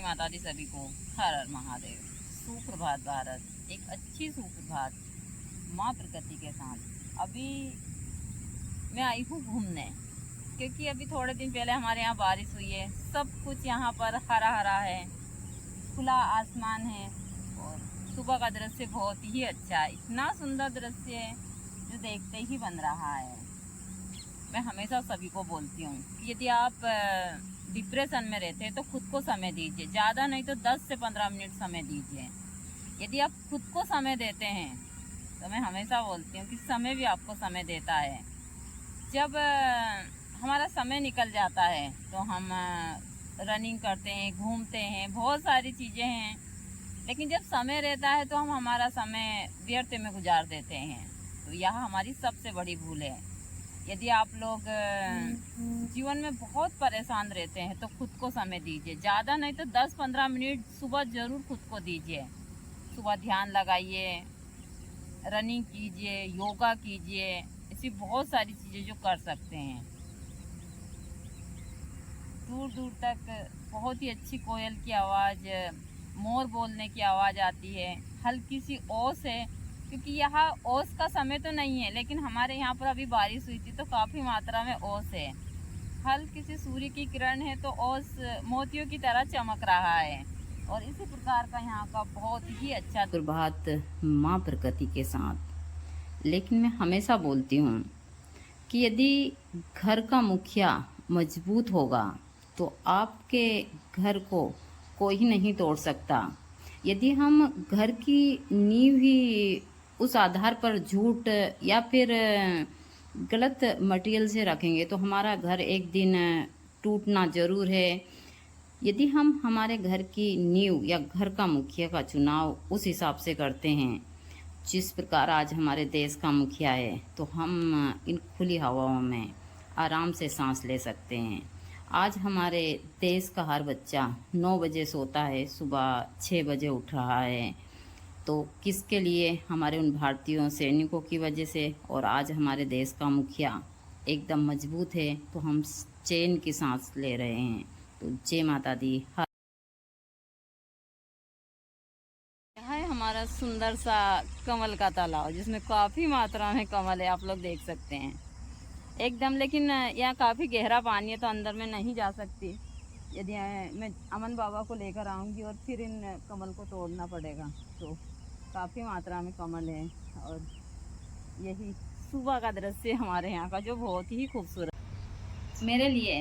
माता दी सभी को। हर हर महादेव। सुप्रभात भारत, एक अच्छी सुप्रभात माँ प्रकृति के साथ। अभी मैं आई हूँ घूमने, क्योंकि अभी थोड़े दिन पहले हमारे यहाँ बारिश हुई है। सब कुछ यहाँ पर हरा हरा है, खुला आसमान है और सुबह का दृश्य बहुत ही अच्छा है। इतना सुंदर दृश्य है जो देखते ही बन रहा है। मैं हमेशा सभी को बोलती हूँ कि यदि आप डिप्रेशन में रहते हैं तो खुद को समय दीजिए, ज़्यादा नहीं तो 10 से 15 मिनट समय दीजिए। यदि आप खुद को समय देते हैं तो मैं हमेशा बोलती हूँ कि समय भी आपको समय देता है। जब हमारा समय निकल जाता है तो हम रनिंग करते हैं, घूमते हैं, बहुत सारी चीज़ें हैं, लेकिन जब समय रहता है तो हम हमारा समय व्यर्थ में गुजार देते हैं। तो यह हमारी सबसे बड़ी भूल है। यदि आप लोग जीवन में बहुत परेशान रहते हैं तो खुद को समय दीजिए, ज़्यादा नहीं तो 10-15 मिनट सुबह ज़रूर खुद को दीजिए। सुबह ध्यान लगाइए, रनिंग कीजिए, योगा कीजिए, ऐसी बहुत सारी चीज़ें जो कर सकते हैं। दूर दूर तक बहुत ही अच्छी कोयल की आवाज़, मोर बोलने की आवाज़ आती है। हल्की सी ओस है, क्योंकि यहाँ ओस का समय तो नहीं है, लेकिन हमारे यहाँ पर अभी बारिश हुई थी तो काफ़ी मात्रा में ओस है। हल्की सी सूर्य की किरण है तो ओस मोतियों की तरह चमक रहा है। और इसी प्रकार का यहाँ का बहुत ही अच्छा प्रभात माँ प्रकृति के साथ। लेकिन मैं हमेशा बोलती हूँ कि यदि घर का मुखिया मजबूत होगा तो आपके घर को कोई नहीं तोड़ सकता। यदि हम घर की नींव ही उस आधार पर झूठ या फिर गलत मटेरियल से रखेंगे तो हमारा घर एक दिन टूटना ज़रूर है। यदि हम हमारे घर की नींव या घर का मुखिया का चुनाव उस हिसाब से करते हैं, जिस प्रकार आज हमारे देश का मुखिया है, तो हम इन खुली हवाओं में आराम से सांस ले सकते हैं। आज हमारे देश का हर बच्चा 9 बजे सोता है, सुबह 6 बजे उठ रहा है। तो किसके लिए? हमारे उन भारतीयों सैनिकों की वजह से। और आज हमारे देश का मुखिया एकदम मजबूत है तो हम चैन की सांस ले रहे हैं। तो जय माता दी। यह है हमारा सुंदर सा कमल का तालाब, जिसमें काफ़ी मात्रा में कमल है, आप लोग देख सकते हैं एकदम। लेकिन यहाँ काफ़ी गहरा पानी है तो अंदर में नहीं जा सकती। यदि मैं अमन बाबा को लेकर आऊँगी और फिर इन कमल को तोड़ना पड़ेगा। तो काफ़ी मात्रा में कमल है और यही सुबह का दृश्य हमारे यहाँ का जो बहुत ही खूबसूरत। मेरे लिए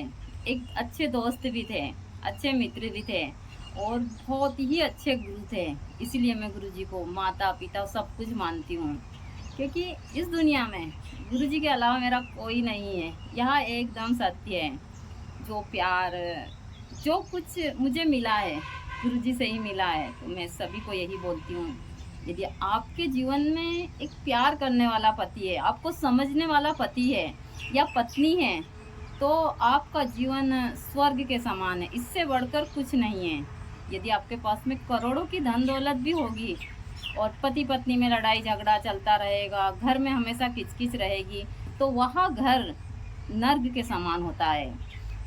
एक अच्छे दोस्त भी थे, अच्छे मित्र भी थे और बहुत ही अच्छे गुरु थे। इसीलिए मैं गुरु जी को माता पिता सब कुछ मानती हूँ, क्योंकि इस दुनिया में गुरु जी के अलावा मेरा कोई नहीं है। यह एकदम सत्य है। जो प्यार, जो कुछ मुझे मिला है गुरु जी से ही मिला है। तो मैं सभी को यही बोलती हूँ, यदि आपके जीवन में एक प्यार करने वाला पति है, आपको समझने वाला पति है या पत्नी है, तो आपका जीवन स्वर्ग के समान है। इससे बढ़कर कुछ नहीं है। यदि आपके पास में करोड़ों की धन दौलत भी होगी और पति पत्नी में लड़ाई झगड़ा चलता रहेगा, घर में हमेशा किचकिच रहेगी, तो वह घर नर्क के समान होता है।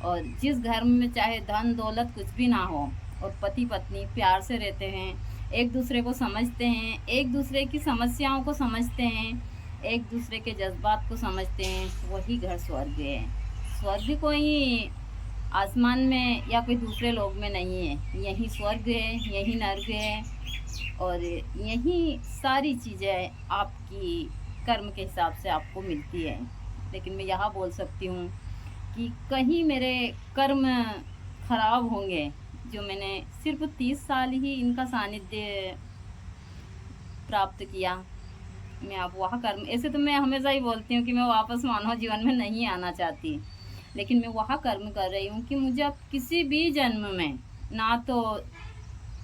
और जिस घर में चाहे धन दौलत कुछ भी ना हो और पति पत्नी प्यार से रहते हैं, एक दूसरे को समझते हैं, एक दूसरे की समस्याओं को समझते हैं, एक दूसरे के जज्बात को समझते हैं, वही घर स्वर्ग है। स्वर्ग कोई आसमान में या कोई दूसरे लोक में नहीं है, यही स्वर्ग है, यही नर्क है। और यही सारी चीज़ें आपकी कर्म के हिसाब से आपको मिलती है। लेकिन मैं यह बोल सकती हूँ कि कहीं मेरे कर्म खराब होंगे, जो मैंने सिर्फ 30 साल ही इनका सानिध्य प्राप्त किया, मैं अब वह कर्म, ऐसे तो मैं हमेशा ही बोलती हूँ कि मैं वापस मानव जीवन में नहीं आना चाहती, लेकिन मैं वह कर्म कर रही हूँ कि मुझे अब किसी भी जन्म में ना तो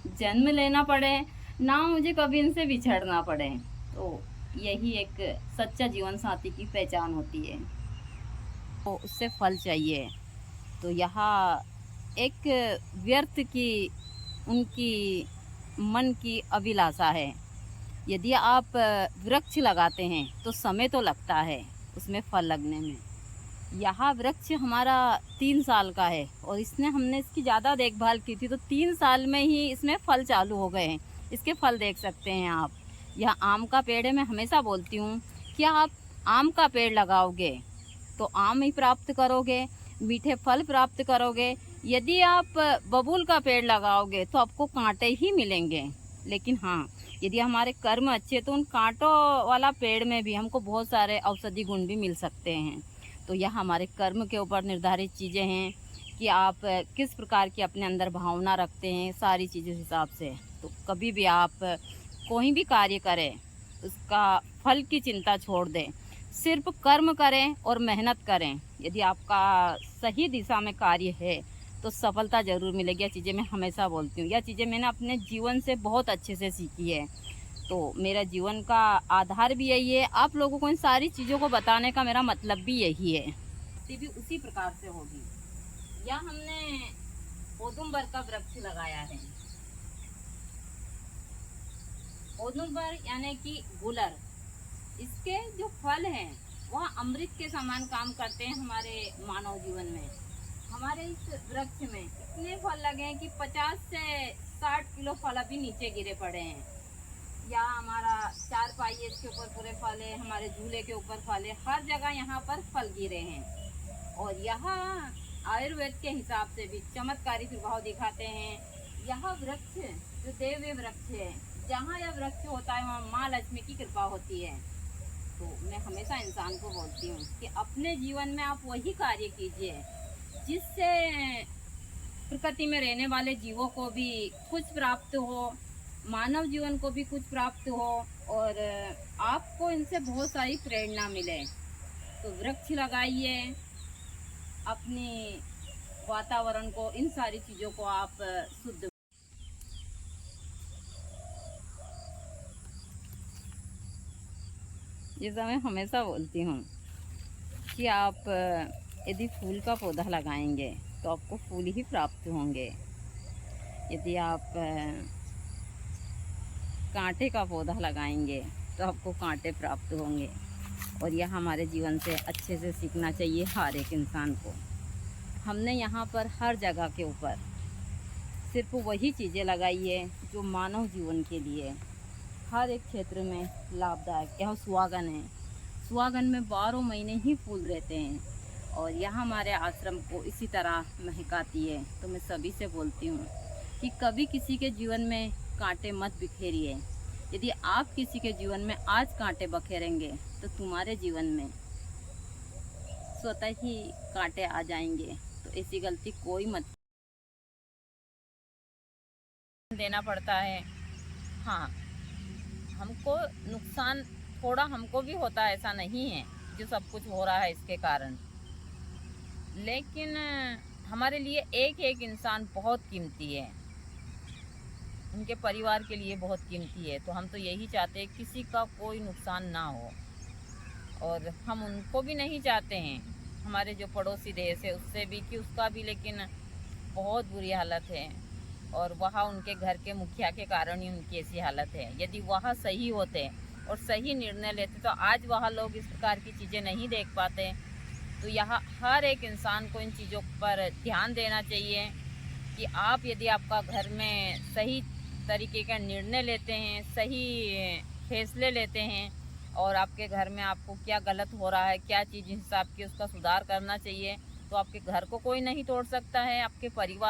जन्म लेना पड़े, ना मुझे कभी इनसे बिछड़ना पड़े। तो यही एक सच्चा जीवन साथी की पहचान होती है। तो उससे फल चाहिए। तो यहाँ एक व्यर्थ की उनकी मन की अभिलाषा है। यदि आप वृक्ष लगाते हैं तो समय तो लगता है उसमें फल लगने में, यहाँ वृक्ष हमारा 3 साल का है और हमने इसकी ज़्यादा देखभाल की थी, तो 3 साल में ही इसमें फल चालू हो गए हैं। इसके फल देख सकते हैं आप। यह आम का पेड़ है। मैं हमेशा बोलती हूँ कि आप आम का पेड़ लगाओगे तो आम ही प्राप्त करोगे, मीठे फल प्राप्त करोगे। यदि आप बबूल का पेड़ लगाओगे तो आपको कांटे ही मिलेंगे। लेकिन हाँ, यदि हमारे कर्म अच्छे तो उन कांटों वाला पेड़ में भी हमको बहुत सारे औषधि गुण भी मिल सकते हैं। तो यह हमारे कर्म के ऊपर निर्धारित चीज़ें हैं कि आप किस प्रकार की अपने अंदर भावना रखते हैं, सारी चीज़ों हिसाब से। तो कभी भी आप कोई भी कार्य करें, उसका फल की चिंता छोड़ दें, सिर्फ कर्म करें और मेहनत करें। यदि आपका सही दिशा में कार्य है तो सफलता ज़रूर मिलेगी। यह चीज़ें मैं हमेशा बोलती हूँ। यह चीज़ें मैंने अपने जीवन से बहुत अच्छे से सीखी है। तो मेरा जीवन का आधार भी यही है। आप लोगों को इन सारी चीज़ों को बताने का मेरा मतलब भी यही है। भी उसी प्रकार से होगी। यह हमने औदुंबर का वृक्ष लगाया है। औदुंबर यानी कि गुलर, इसके जो फल हैं वह अमृत के समान काम करते हैं हमारे मानव जीवन में। हमारे इस वृक्ष में इतने फल लगे हैं कि 50 से 60 किलो फल अभी नीचे गिरे पड़े हैं। यहाँ हमारा 4 पाई इसके ऊपर पूरे फल है, हमारे झूले के ऊपर फल है, हर जगह यहाँ पर फल गिरे हैं। और यहाँ आयुर्वेद के हिसाब से भी चमत्कारी प्रभाव दिखाते हैं। यह वृक्ष जो देव्य वृक्ष है, जहाँ यह वृक्ष होता है वहाँ माँ लक्ष्मी की कृपा होती है। तो मैं हमेशा इंसान को बोलती हूँ कि अपने जीवन में आप वही कार्य कीजिए जिससे प्रकृति में रहने वाले जीवों को भी कुछ प्राप्त हो, मानव जीवन को भी कुछ प्राप्त हो और आपको इनसे बहुत सारी प्रेरणा मिले। तो वृक्ष लगाइए, अपनी वातावरण को, इन सारी चीज़ों को आप शुद्ध। जैसा मैं हमेशा बोलती हूँ कि आप यदि फूल का पौधा लगाएंगे तो आपको फूल ही प्राप्त होंगे। यदि आप कांटे का पौधा लगाएंगे तो आपको कांटे प्राप्त होंगे। और यह हमारे जीवन से अच्छे से सीखना चाहिए हर एक इंसान को। हमने यहाँ पर हर जगह के ऊपर सिर्फ वही चीज़ें लगाई है जो मानव जीवन के लिए हर एक क्षेत्र में लाभदायक। यह सुहागन है। सुहागन में 12 महीने ही फूल रहते हैं और यह हमारे आश्रम को इसी तरह महकाती है। तो मैं सभी से बोलती हूँ कि कभी किसी के जीवन में कांटे मत बिखेरिए। यदि आप किसी के जीवन में आज कांटे बखेरेंगे तो तुम्हारे जीवन में स्वतः ही कांटे आ जाएंगे। तो ऐसी गलती कोई मत देना पड़ता है। हाँ, हमको नुकसान थोड़ा हमको भी होता है, ऐसा नहीं है जो सब कुछ हो रहा है इसके कारण। लेकिन हमारे लिए एक एक इंसान बहुत कीमती है, उनके परिवार के लिए बहुत कीमती है। तो हम तो यही चाहते हैं किसी का कोई नुकसान ना हो और हम उनको भी नहीं चाहते हैं, हमारे जो पड़ोसी देश है उससे भी, कि उसका भी लेकिन बहुत बुरी हालत है। और वहाँ उनके घर के मुखिया के कारण ही उनकी ऐसी हालत है। यदि वहाँ सही होते और सही निर्णय लेते तो आज वहाँ लोग इस प्रकार की चीज़ें नहीं देख पाते। तो यहाँ हर एक इंसान को इन चीज़ों पर ध्यान देना चाहिए कि आप यदि आपका घर में सही तरीके का निर्णय लेते हैं, सही फैसले लेते हैं और आपके घर में आपको क्या गलत हो रहा है, क्या चीज़ हिसाब की उसका सुधार करना चाहिए, तो आपके घर को कोई नहीं तोड़ सकता है, आपके परिवार